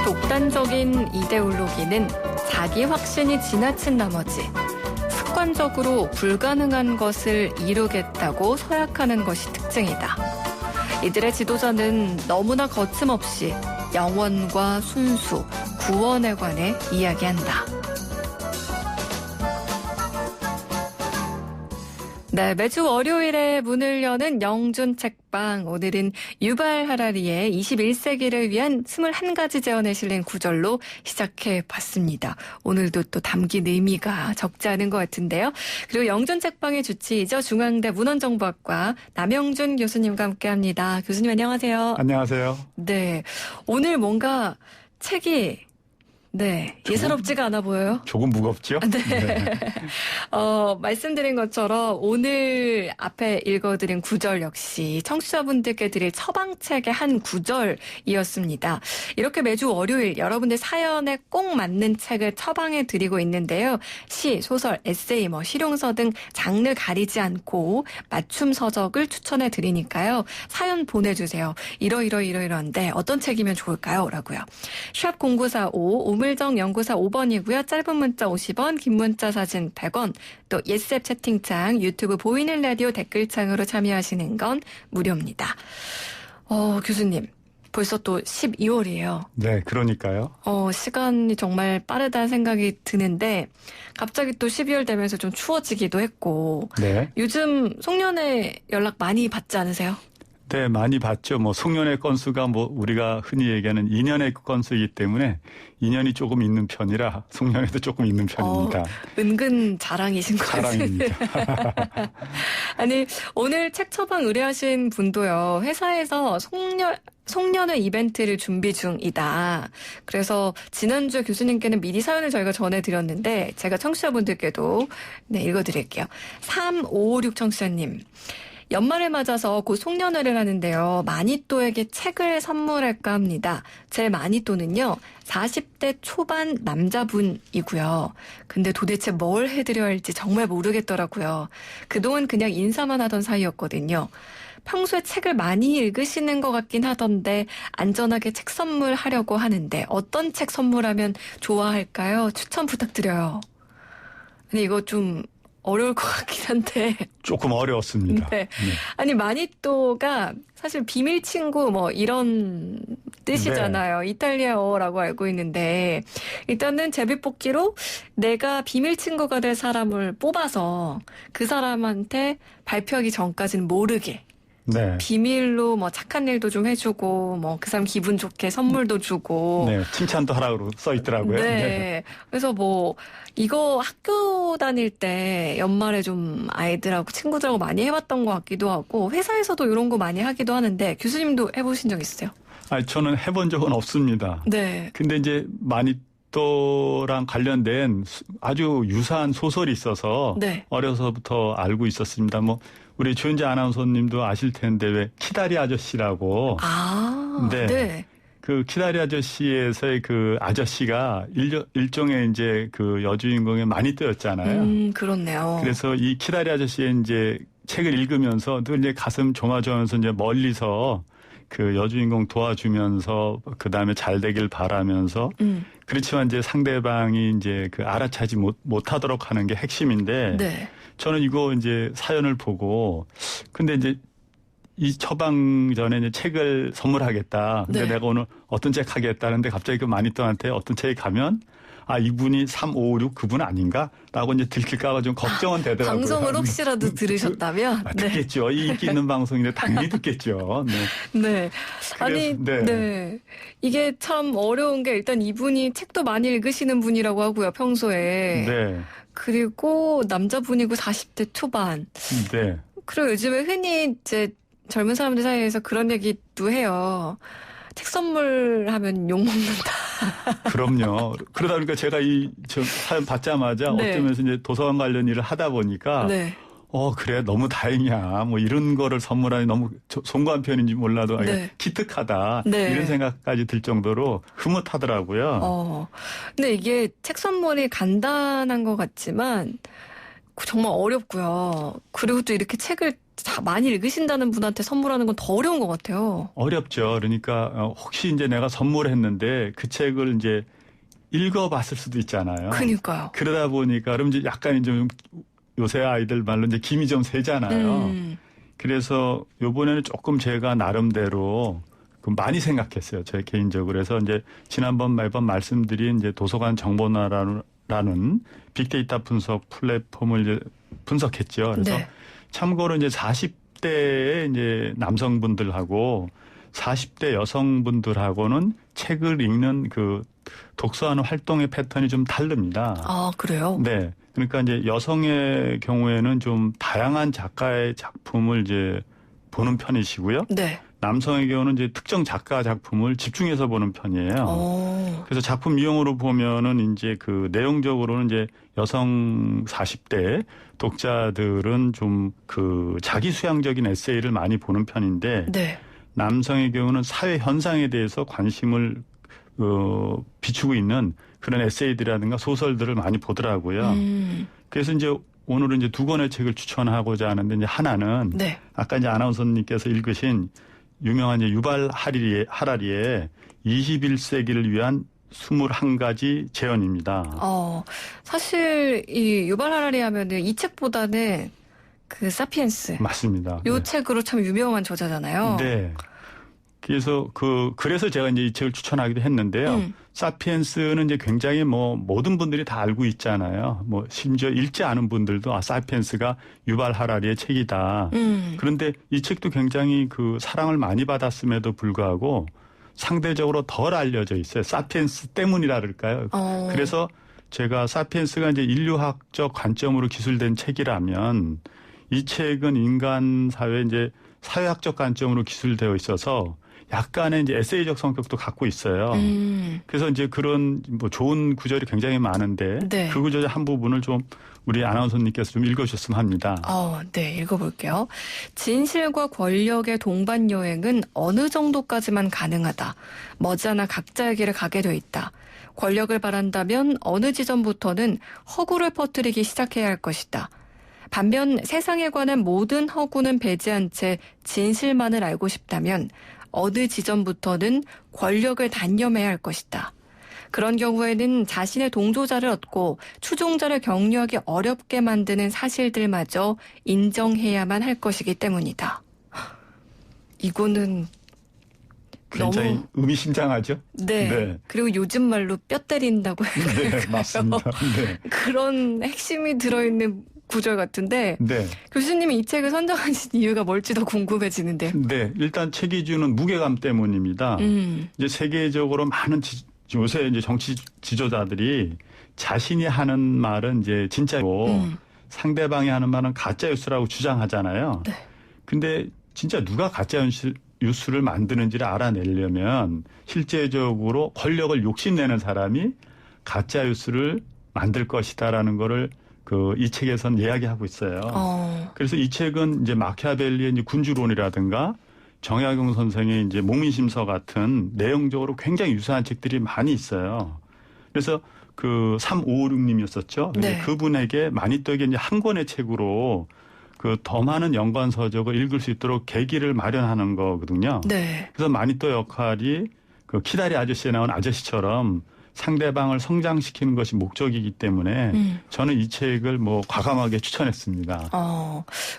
독단적인 이데올로기는 자기 확신이 지나친 나머지 습관적으로 불가능한 것을 이루겠다고 서약하는 것이 특징이다. 이들의 지도자는 너무나 거침없이 영원과 순수, 구원에 관해 이야기한다. 네, 매주 월요일에 문을 여는 영준 책방. 오늘은 유발 하라리의 21세기를 위한 21가지 제언에 실린 구절로 시작해봤습니다. 오늘도 또 담긴 의미가 적지 않은 것 같은데요. 그리고 영준 책방의 주치이죠. 중앙대 문헌정보학과 남영준 교수님과 함께합니다. 교수님 안녕하세요. 안녕하세요. 네, 오늘 뭔가 책이 예사롭지가 않아 보여요. 조금 무겁죠? 네. 말씀드린 것처럼 오늘 앞에 읽어드린 구절 역시 청취자분들께 드릴 처방책의 한 구절이었습니다. 이렇게 매주 월요일 여러분들 사연에 꼭 맞는 책을 처방해 드리고 있는데요. 시, 소설, 에세이, 실용서 등 장르 가리지 않고 맞춤 서적을 추천해 드리니까요. 사연 보내주세요. 이러이러한데 어떤 책이면 좋을까요? 라고요. 샵 0945 우물정 연구사 5번이고요. 짧은 문자 50원, 긴 문자 사진 100원, 또 예스앱 채팅창, 유튜브 보이는 라디오 댓글창으로 참여하시는 건 무료입니다. 교수님, 벌써 또 12월이에요. 네, 그러니까요. 시간이 정말 빠르다는 생각이 드는데 갑자기 또 12월 되면서 좀 추워지기도 했고 네. 요즘 송년회 연락 많이 받지 않으세요? 네, 많이 받죠. 송년회 건수가 우리가 흔히 얘기하는 인연의 건수이기 때문에 인연이 조금 있는 편이라 송년회도 조금 있는 편입니다. 은근 자랑이신 것 같습니다. 자랑입니다. 아니, 오늘 책 처방 의뢰하신 분도요. 회사에서 송년회 이벤트를 준비 중이다. 그래서 지난주에 교수님께는 미리 사연을 저희가 전해드렸는데 제가 청취자분들께도 읽어드릴게요. 3556 청취자님. 연말을 맞아서 곧 송년회를 하는데요. 마니또에게 책을 선물할까 합니다. 제 마니또는요. 40대 초반 남자분이고요. 근데 도대체 뭘 해드려야 할지 정말 모르겠더라고요. 그동안 그냥 인사만 하던 사이였거든요. 평소에 책을 많이 읽으시는 것 같긴 하던데 안전하게 책 선물하려고 하는데 어떤 책 선물하면 좋아할까요? 추천 부탁드려요. 근데 이거 좀 어려울 것 같긴 한데. 조금 어려웠습니다. 네. 아니, 마니또가 사실 비밀 친구 이런 뜻이잖아요. 네. 이탈리아어라고 알고 있는데 일단은 제비뽑기로 내가 비밀 친구가 될 사람을 뽑아서 그 사람한테 발표하기 전까지는 모르게 네. 비밀로 착한 일도 좀 해주고 그 사람 기분 좋게 선물도 주고 네, 칭찬도 하라고 써 있더라고요. 네. 네. 그래서 이거 학교 다닐 때 연말에 좀 아이들하고 친구들하고 많이 해봤던 것 같기도 하고 회사에서도 이런 거 많이 하기도 하는데 교수님도 해보신 적 있으세요? 아니, 저는 해본 적은 없습니다. 네. 근데 이제 마니또랑 관련된 아주 유사한 소설이 있어서 네. 어려서부터 알고 있었습니다. 우리 조현재 아나운서님도 아실 텐데 왜 키다리 아저씨라고. 네. 그 키다리 아저씨에서의 그 아저씨가 일종의 이제 그 여주인공의 마니또였잖아요. 그렇네요. 그래서 이 키다리 아저씨의 이제 책을 읽으면서 늘 이제 가슴 조마조마하면서 이제 멀리서 그 여주인공 도와주면서 그 다음에 잘 되길 바라면서 그렇지만 이제 상대방이 이제 그 알아차지 못하도록 하는 게 핵심인데. 네. 저는 이거 이제 사연을 보고 근데 이제 이 처방 전에 이제 책을 선물하겠다. 근데 네. 내가 오늘 어떤 책 하겠다는데 갑자기 그 마니또한테 어떤 책이 가면 이분이 3556 그분 아닌가라고 이제 들킬까 봐 좀 걱정은 되더라고요. 방송을 혹시라도 들으셨다면 듣겠죠. 이 인기 있는 방송인데 당연히 듣겠죠. 네. 네. 아니, 네. 이게 참 어려운 게 일단 이분이 책도 많이 읽으시는 분이라고 하고요, 평소에. 네. 그리고 남자분이고 40대 초반. 네. 그리고 요즘에 흔히 이제 젊은 사람들 사이에서 그런 얘기도 해요. 책 선물하면 욕먹는다. 그럼요. 그러다 보니까 제가 저 사연 받자마자 네. 어쩌면서 이제 도서관 관련 일을 하다 보니까 그래, 너무 다행이야. 뭐 이런 거를 선물하니 너무 송구한 표현인지 몰라도 네. 기특하다. 네. 이런 생각까지 들 정도로 흐뭇하더라고요. 근데 이게 책 선물이 간단한 것 같지만 정말 어렵고요. 그리고 또 이렇게 책을 많이 읽으신다는 분한테 선물하는 건 더 어려운 것 같아요. 어렵죠. 그러니까 혹시 이제 내가 선물했는데 그 책을 이제 읽어봤을 수도 있잖아요. 그러니까요. 그러다 보니까 그럼 이제 약간 좀 요새 아이들 말로 이제 김이 좀 세잖아요. 그래서 요번에는 조금 제가 나름대로 많이 생각했어요. 제 개인적으로. 그래서 이제 지난번 매번 말씀드린 이제 도서관 정보나라는 빅데이터 분석 플랫폼을 이제 분석했죠. 그래서 네. 참고로 이제 40대의 이제 남성분들하고 40대 여성분들하고는 책을 읽는 그 독서하는 활동의 패턴이 좀 다릅니다. 아, 그래요? 네. 그러니까 이제 여성의 경우에는 좀 다양한 작가의 작품을 이제 보는 편이시고요. 네. 남성의 경우는 이제 특정 작가 작품을 집중해서 보는 편이에요. 그래서 작품 유형으로 보면은 이제 그 내용적으로는 이제 여성 40대 독자들은 좀 그 자기 수양적인 에세이를 많이 보는 편인데 네. 남성의 경우는 사회 현상에 대해서 관심을 비추고 있는 그런 에세이들이라든가 소설들을 많이 보더라고요. 그래서 이제 오늘은 이제 두 권의 책을 추천하고자 하는데 이제 하나는 네. 아까 이제 아나운서님께서 읽으신 유명한 이제 유발 하라리의 21세기를 위한 21가지 제언입니다. 사실 이 유발 하라리 하면은 이 책보다는 그 사피엔스. 맞습니다. 요 네. 책으로 참 유명한 저자잖아요. 네. 그래서 그래서 제가 이제 이 책을 추천하기도 했는데요. 사피엔스는 이제 굉장히 뭐 모든 분들이 다 알고 있잖아요. 뭐 심지어 읽지 않은 분들도 사피엔스가 유발 하라리의 책이다. 그런데 이 책도 굉장히 그 사랑을 많이 받았음에도 불구하고 상대적으로 덜 알려져 있어요. 사피엔스 때문이라 그럴까요? 그래서 제가 사피엔스가 이제 인류학적 관점으로 기술된 책이라면 이 책은 인간 사회 이제 사회학적 관점으로 기술되어 있어서 약간의 이제 에세이적 성격도 갖고 있어요. 그래서 이제 그런 뭐 좋은 구절이 굉장히 많은데 네. 그 구절의 한 부분을 좀 우리 아나운서님께서 좀 읽어주셨으면 합니다. 네, 읽어볼게요. 진실과 권력의 동반 여행은 어느 정도까지만 가능하다. 머지않아 각자의 길을 가게 돼 있다. 권력을 바란다면 어느 지점부터는 허구를 퍼뜨리기 시작해야 할 것이다. 반면 세상에 관한 모든 허구는 배제한 채 진실만을 알고 싶다면 어느 지점부터는 권력을 단념해야 할 것이다. 그런 경우에는 자신의 동조자를 얻고 추종자를 격려하기 어렵게 만드는 사실들마저 인정해야만 할 것이기 때문이다. 이거는 굉장히 너무 의미심장하죠? 네. 네. 그리고 요즘 말로 뼈 때린다고 해요. 네, 맞습니다. 네. 그런 핵심이 들어있는 구절 같은데 네. 교수님이 이 책을 선정하신 이유가 뭘지 더 궁금해지는데요. 네. 일단 책이 주는 무게감 때문입니다. 이제 세계적으로 많은 요새 이제 정치 지도자들이 자신이 하는 말은 이제 진짜고 상대방이 하는 말은 가짜 뉴스라고 주장하잖아요. 네. 근데 진짜 누가 가짜 뉴스를 만드는지를 알아내려면 실제적으로 권력을 욕심내는 사람이 가짜 뉴스를 만들 것이다라는 거를 이 책에서는 이야기하고 있어요. 그래서 이 책은 이제 마키아벨리의 이제 군주론이라든가 정약용 선생의 이제 목민심서 같은 내용적으로 굉장히 유사한 책들이 많이 있어요. 그래서 3556님이었었죠. 네. 그분에게 마니또에게 이제 한 권의 책으로 더 많은 연관 서적을 읽을 수 있도록 계기를 마련하는 거거든요. 네. 그래서 마니또 역할이 키다리 아저씨에 나온 아저씨처럼 상대방을 성장시키는 것이 목적이기 때문에 저는 이 책을 과감하게 추천했습니다.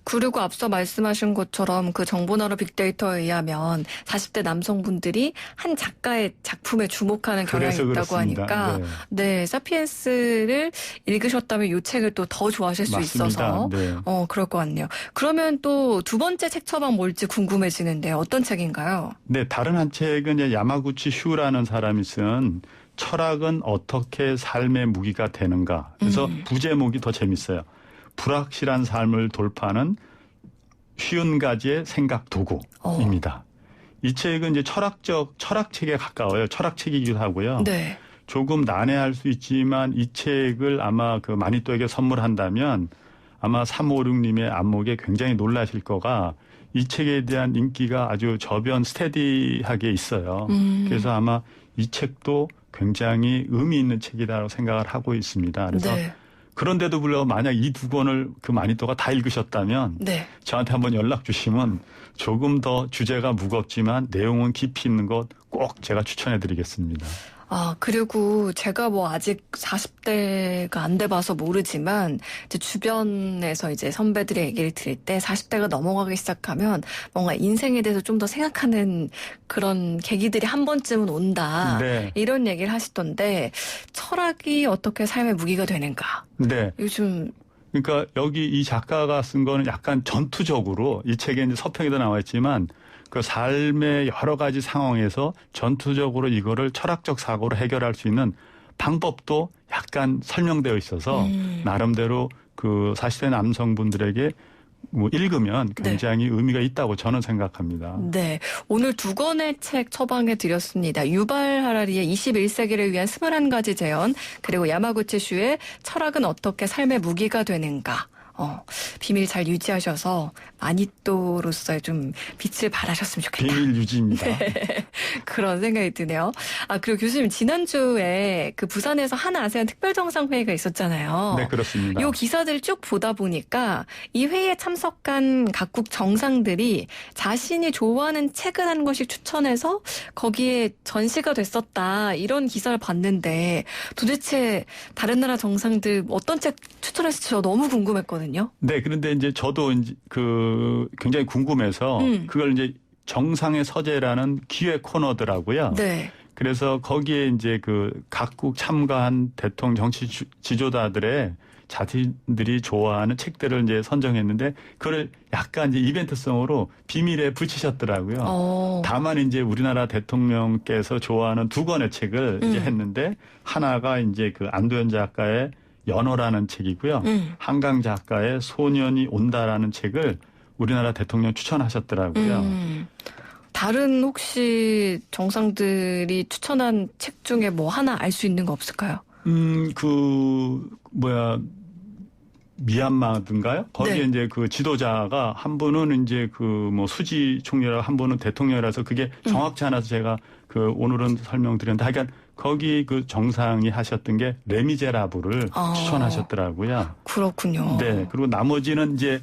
그리고 앞서 말씀하신 것처럼 그 정보나라 빅데이터에 의하면 40대 남성분들이 한 작가의 작품에 주목하는 경향이 있다고 그렇습니다. 하니까 네, 사피엔스를 읽으셨다면 이 책을 또 더 좋아하실 수 맞습니다. 있어서 네. 그럴 것 같네요. 그러면 또 두 번째 책 처방 뭘지 궁금해지는데 어떤 책인가요? 네, 다른 한 책은 이제 야마구치 슈라는 사람이 쓴 철학은 어떻게 삶의 무기가 되는가. 그래서 부제목이 더 재밌어요. 불확실한 삶을 돌파하는 50가지의 생각 도구입니다. 이 책은 이제 철학책에 가까워요. 철학책이기도 하고요. 네. 조금 난해할 수 있지만 이 책을 아마 마니또에게 선물한다면 아마 356님의 안목에 굉장히 놀라실 거가 이 책에 대한 인기가 아주 저변 스테디하게 있어요. 그래서 아마 이 책도 굉장히 의미 있는 책이라고 생각을 하고 있습니다. 그래서 네. 그런데도 불구하고 만약 이 두 권을 그 마니또가 다 읽으셨다면 네. 저한테 한번 연락 주시면 조금 더 주제가 무겁지만 내용은 깊이 있는 것 꼭 제가 추천해 드리겠습니다. 아, 그리고 제가 뭐 아직 40대가 안 돼봐서 모르지만, 이제 주변에서 이제 선배들의 얘기를 들을 때 40대가 넘어가기 시작하면 뭔가 인생에 대해서 좀 더 생각하는 그런 계기들이 한 번쯤은 온다. 네. 이런 얘기를 하시던데, 철학이 어떻게 삶의 무기가 되는가? 네. 요즘, 그러니까 여기 이 작가가 쓴 거는 약간 전투적으로 이 책에 이제 서평에도 나와 있지만 그 삶의 여러 가지 상황에서 전투적으로 이거를 철학적 사고로 해결할 수 있는 방법도 약간 설명되어 있어서 나름대로 그 40대 남성분들에게 뭐 읽으면 굉장히 의미가 있다고 저는 생각합니다. 네. 오늘 두 권의 책 처방해 드렸습니다. 유발 하라리의 21세기를 위한 21가지 재현, 그리고 야마구치 슈의 철학은 어떻게 삶의 무기가 되는가. 비밀 잘 유지하셔서 마니또로서의 좀 빛을 발하셨으면 좋겠다. 비밀 유지입니다. 네. 그런 생각이 드네요. 아, 그리고 교수님, 지난주에 그 부산에서 한 아세안 특별정상회의가 있었잖아요. 네, 그렇습니다. 이 기사들을 쭉 보다 보니까 이 회의에 참석한 각국 정상들이 자신이 좋아하는 책을 한 권씩 추천해서 거기에 전시가 됐었다. 이런 기사를 봤는데 도대체 다른 나라 정상들 어떤 책 추천했을지 저 너무 궁금했거든요. 네, 그런데 이제 저도 이제 굉장히 궁금해서 그걸 이제 정상의 서재라는 기획 코너더라고요. 네. 그래서 거기에 이제 그 각국 참가한 대통령 정치 지도자들의 자신들이 좋아하는 책들을 이제 선정했는데 그걸 약간 이제 이벤트성으로 비밀에 붙이셨더라고요. 다만 이제 우리나라 대통령께서 좋아하는 두 권의 책을 이제 했는데 하나가 이제 그 안도현 작가의 연호라는 책이고요. 한강 작가의 소년이 온다라는 책을 우리나라 대통령 추천하셨더라고요. 다른 혹시 정상들이 추천한 책 중에 뭐 하나 알 수 있는 거 없을까요? 미얀마든가요? 거기에 네. 이제 그 지도자가 한 분은 이제 그 뭐 수지 총리라 한 분은 대통령이라서 그게 정확치 않아서 제가 그 오늘은 설명드렸는데 하여간 거기 그 정상이 하셨던 게 레미제라블을 추천하셨더라고요. 그렇군요. 네. 그리고 나머지는 이제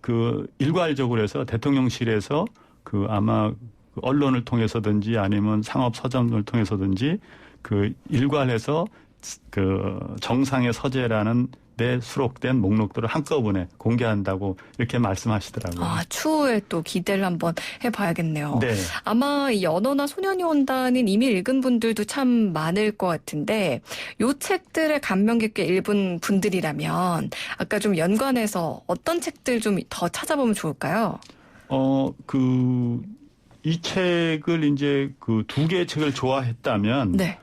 그 일괄적으로 해서 대통령실에서 그 아마 언론을 통해서든지 아니면 상업 서점을 통해서든지 그 일괄해서 그 정상의 서재라는 데 수록된 목록들을 한꺼번에 공개한다고 이렇게 말씀하시더라고요. 아, 추후에 또 기대를 한번 해봐야겠네요. 네. 아마 이 연어나 소년이 온다는 이미 읽은 분들도 참 많을 것 같은데 요 책들을 감명 깊게 읽은 분들이라면 아까 좀 연관해서 어떤 책들 좀 더 찾아보면 좋을까요? 이 책을 이제 그 두 개의 책을 좋아했다면 네.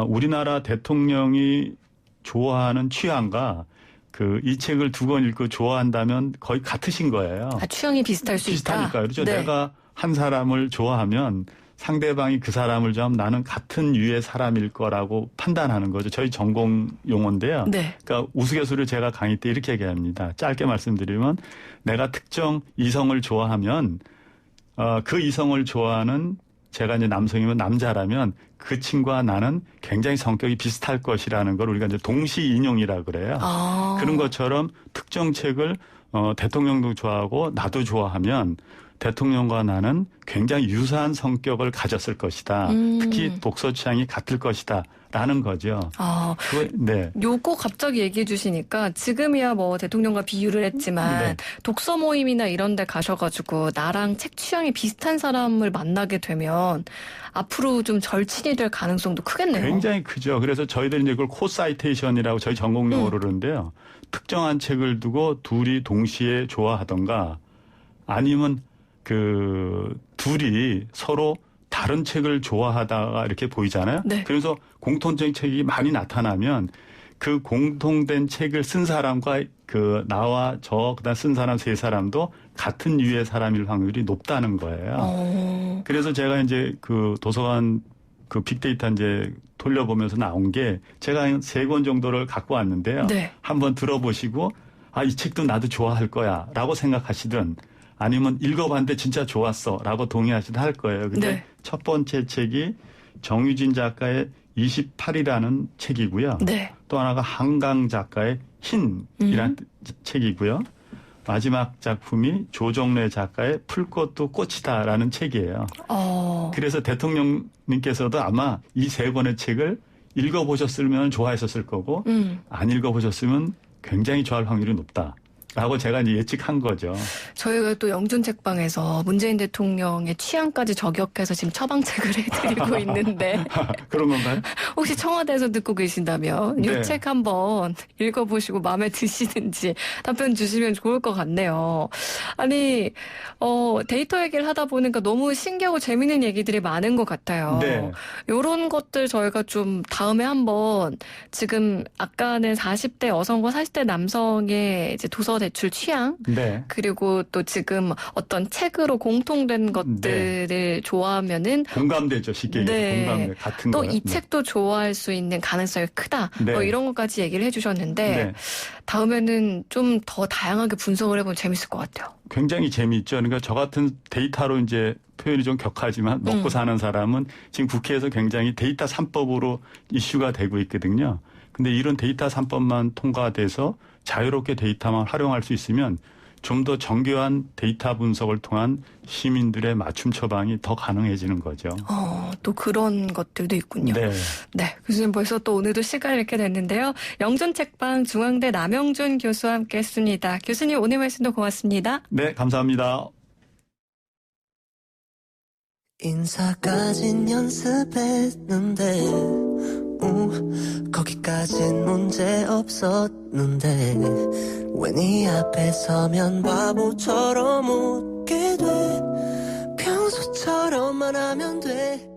우리나라 대통령이 좋아하는 취향과 이 책을 두 권 읽고 좋아한다면 거의 같으신 거예요. 취향이 비슷할 수 있다. 비슷하니까요. 그렇죠. 네. 내가 한 사람을 좋아하면 상대방이 그 사람을 좋아하면 나는 같은 유의 사람일 거라고 판단하는 거죠. 저희 전공 용어인데요. 네. 그러니까 우스갯소리를 제가 강의 때 이렇게 얘기합니다. 짧게 말씀드리면 내가 특정 이성을 좋아하면 그 이성을 좋아하는 제가 이제 남성이면 남자라면 그 친구와 나는 굉장히 성격이 비슷할 것이라는 걸 우리가 이제 동시 인용이라 그래요. 그런 것처럼 특정 책을 대통령도 좋아하고 나도 좋아하면 대통령과 나는 굉장히 유사한 성격을 가졌을 것이다. 특히 독서 취향이 같을 것이다. 라는 거죠. 네. 요거 갑자기 얘기해 주시니까 지금이야 뭐 대통령과 비유를 했지만 네. 독서 모임이나 이런 데 가셔가지고 나랑 책 취향이 비슷한 사람을 만나게 되면 앞으로 좀 절친이 될 가능성도 크겠네요. 굉장히 크죠. 그래서 저희들이 이제 그걸 코사이테이션이라고 저희 전공 용어로 그러는데요. 특정한 책을 두고 둘이 동시에 좋아하던가 아니면 둘이 서로 다른 책을 좋아하다가 이렇게 보이잖아요. 네. 그래서 공통적인 책이 많이 나타나면 그 공통된 책을 쓴 사람과 나와 그다음 쓴 사람 세 사람도 같은 유의 사람일 확률이 높다는 거예요. 그래서 제가 이제 도서관 빅데이터 이제 돌려보면서 나온 게 제가 한 3권 정도를 갖고 왔는데요. 네. 한번 들어보시고 아, 이 책도 나도 좋아할 거야 라고 생각하시든 아니면 읽어봤는데 진짜 좋았어 라고 동의하시든 할 거예요. 근데 네. 첫 번째 책이 정유진 작가의 28이라는 책이고요. 네. 또 하나가 한강 작가의 흰이라는 책이고요. 마지막 작품이 조정래 작가의 풀꽃도 꽃이다라는 책이에요. 그래서 대통령님께서도 아마 이 세 권의 책을 읽어보셨으면 좋아하셨을 거고 안 읽어보셨으면 굉장히 좋아할 확률이 높다라고 제가 이제 예측한 거죠. 저희가 또 영준 책방에서 문재인 대통령의 취향까지 저격해서 지금 처방책을 해드리고 있는데 그런 건가요? 혹시 청와대에서 듣고 계신다면 네. 이 책 한번 읽어보시고 마음에 드시는지 답변 주시면 좋을 것 같네요. 아니 데이터 얘기를 하다 보니까 너무 신기하고 재밌는 얘기들이 많은 것 같아요. 네. 이런 것들 저희가 좀 다음에 한번 지금 아까는 40대 여성과 40대 남성의 이제 도서 대출 취향 네. 그리고 또 지금 어떤 책으로 공통된 것들을 좋아하면은 공감되죠. 쉽게 얘기해서 네. 공감돼. 같은 또 거요. 이 책도 좋아할 수 있는 가능성이 크다. 네. 이런 것까지 얘기를 해주셨는데 네. 다음에는 좀 더 다양하게 분석을 해보면 재밌을 것 같아요. 굉장히 재미있죠. 그러니까 저 같은 데이터로 이제 표현이 좀 격하지만 먹고 사는 사람은 지금 국회에서 굉장히 데이터 3법으로 이슈가 되고 있거든요. 근데 이런 데이터 3법만 통과돼서 자유롭게 데이터만 활용할 수 있으면 좀 더 정교한 데이터 분석을 통한 시민들의 맞춤 처방이 더 가능해지는 거죠. 또 그런 것들도 있군요. 네. 네, 교수님 벌써 또 오늘도 시간을 잃게 됐는데요. 영준 책방 중앙대 남영준 교수와 함께했습니다. 교수님 오늘 말씀도 고맙습니다. 네, 감사합니다. 인사까진 연습했는데 거기까진 문제 없었는데 왜 네 앞에 서면 바보처럼 웃게 돼 평소처럼만 하면 돼